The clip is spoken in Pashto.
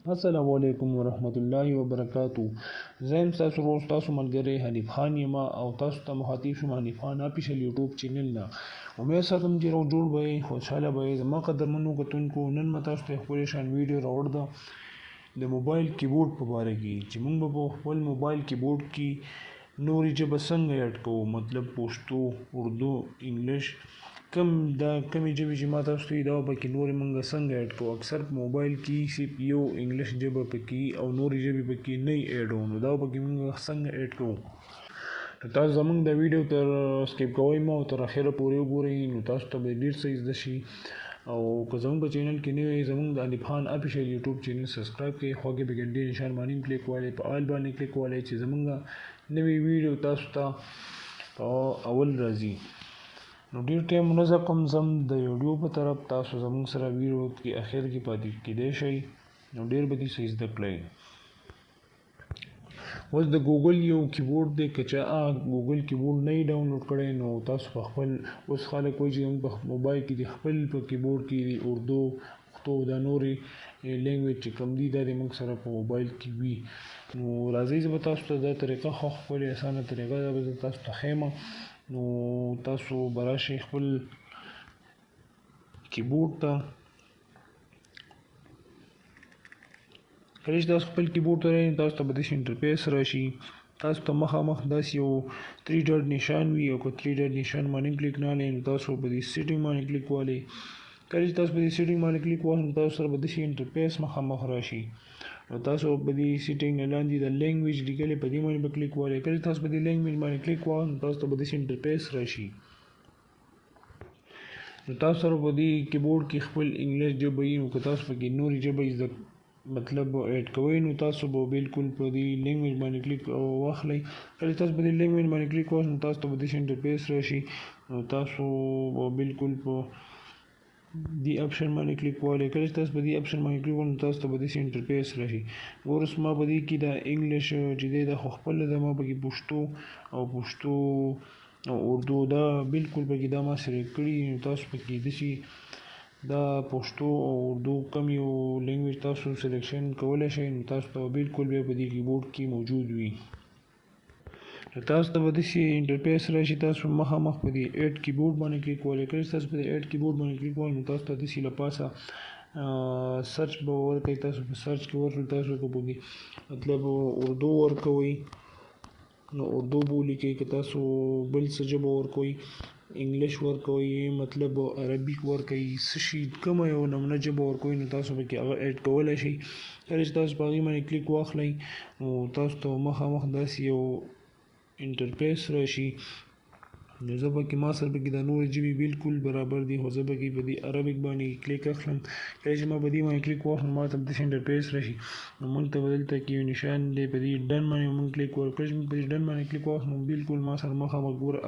السلام علیکم ورحمت الله وبرکاتو. زم تاسو روز تاسو ملګری حنیف خان یم او تاسو ته مخاطب شوم حنیف خان آفیشل یوټیوب چینل نه. امید ساتم چې روغ جوړ به خوشاله به زما قدرمنو کتونکو. نن ما تاسو ته خپل شان ویډیو راوړ ده د موبایل کیبورډ په اړه کې چې موږ په خپل موبایل کیبورډ کې نورې ژبه څنګه اډ کوو، مطلب پښتو، اردو، انګلیش، کمې ژبې چې ما تاسو ته دا پکې نورې موږ څنګه اډ کوو. اکثر په موبایل کې صرف یو انګلیش ژبه پکې او نورې ژبې پکې نه اډوو، نو دا پکې موږ څنګه اډ کوو. نو تاسو زموږ د ویډیو تر سکیپ کوئ مه او تر اخره پورې وګورئ، نو تاسو ته به ډېر څه زده شي. او که زموږ په چینل کې نوی زموږ د حنیف خان آفیشل یوټیوب چینل سبسکرایب کړئ، خوږې په ګنټې نشان باندې کلیک وکړئ، په آل باندې کلیک وکړئ چې زموږ نوی ویډیو تاسو ته په اول راځي. نو ډېر ټایم نه ځکم زم د یوډیو په طرف تاسو زموږ سره ویډیو کې اخر کې پاتې کیدای شئ، نو ډېر به دې څه زده کړئ. اوس د ګوګل یو کیبورډ دی، که چا ګوګل کیبورډ نه یې ډاونلوډ کړی نو تاسو په خپل اوس خلک وایي چې زموږ په موبایل کې د خپل په کیبورډ کې اردو، پښتو، دا نورې لینګویج چې کوم دي دا د موږ سره په موبایل کې وي. نو راځئ زه به تاسو ته دا طریقه ښکلې اسانه طریقه ده به زه تاسو ته ښیم. نو تاسو به راشئ خپل کیبورډ ته. کله چې تاسو خپل کیبورډ ته راشئ تاسو ته به داسې انټرفیس راشي، تاسو ته مخامخ داسې یو 3 ډاټ نشان وي، او که 3 ډاټ نشان باندې کلیک نه وکړئ نو تاسو به دې سیټینګ باندې کلیک وکړئ. کله چې تاسو په دې سیټینګ باندې کلیک وکړئ نو تاسو سره به داسې انټرفیس مخامخ راشي، نو تاسو په دې سیټینګ نه لاندې د لینګویج لیکلې په دې باندې به کلیک وکړئ. کله چې تاسو په دې لینګویج باندې کلیک وکړئ نو تاسو ته به داسې انټرفیس راشي، نو تاسو سره په دې کیبورډ کې خپل انګلیش ژبه وي، نو که تاسو پکې نورې ژبې زده مطلب اډ کوئ نو تاسو به بالکل په دې لینګویج باندې کلیک واخلئ. کله تاسو په دې لینګویج باندې کلیک وکړئ نو تاسو ته به داسې انټرفیس راشي، نو تاسو به بالکل په دې اپشن باندې کلیک وکړئ. کله چې تاسو په دې اپشن باندې کلیک وکړئ نو تاسو ته به داسې انټرفیس راشي. ګوره ما په دې کې د انګلیش چې دی دا خو خپله ده، ما پکې پښتو او اردو دا بالکل پکې دا ما سلیکټ کړي، نو تاسو پکې داسې دا پښتو او اردو کم یو لینګویج تاسو سلیکشن کولی شئ، نو تاسو ته بالکل بیا په دې کیبورډ کې موجود وي. نو تاسو ته به داسې انټرفیس راشي، تاسو مخامخ په دې اډ کیبورډ باندې کلیک وکړئ. کله چې تاسو په دې اډ کیبورډ باندې کلیک وکړئ نو تاسو ته داسې له پاسه سرچ به ورکړئ. تاسو په سرچ کې ورکړئ، تاسو که په مطلب اردو ورکوئ نو اردو به ولیکئ، که تاسو بل څه ژبه ورکوئ انګلیش ورکوئ، مطلب عربیک ورکوئ، څه شي کومه یو نمونه ژبه ورکوئ نو تاسو پکې هغه اډ کولی شئ. کله چې تاسو په هغې باندې کلیک واخلئ نو تاسو ته مخامخ داسې یو انټرفیس راشي، نو زه پکې ما سره پکې دا نورې ژبې بالکل برابر دي، خو زه پکې په دې عربیک باندې کلیک اخلم. کله چې ما په دې باندې کلیک واخلم ما ته داسې انټرفیس راشي، نو موږ ته به دلته کې یو نشان دی، په دې ډن باندې موږ کلیک وکړو. کله چې موږ په دې ډن باندې کلیک واخلو بالکل ما سره مخامخ ګوره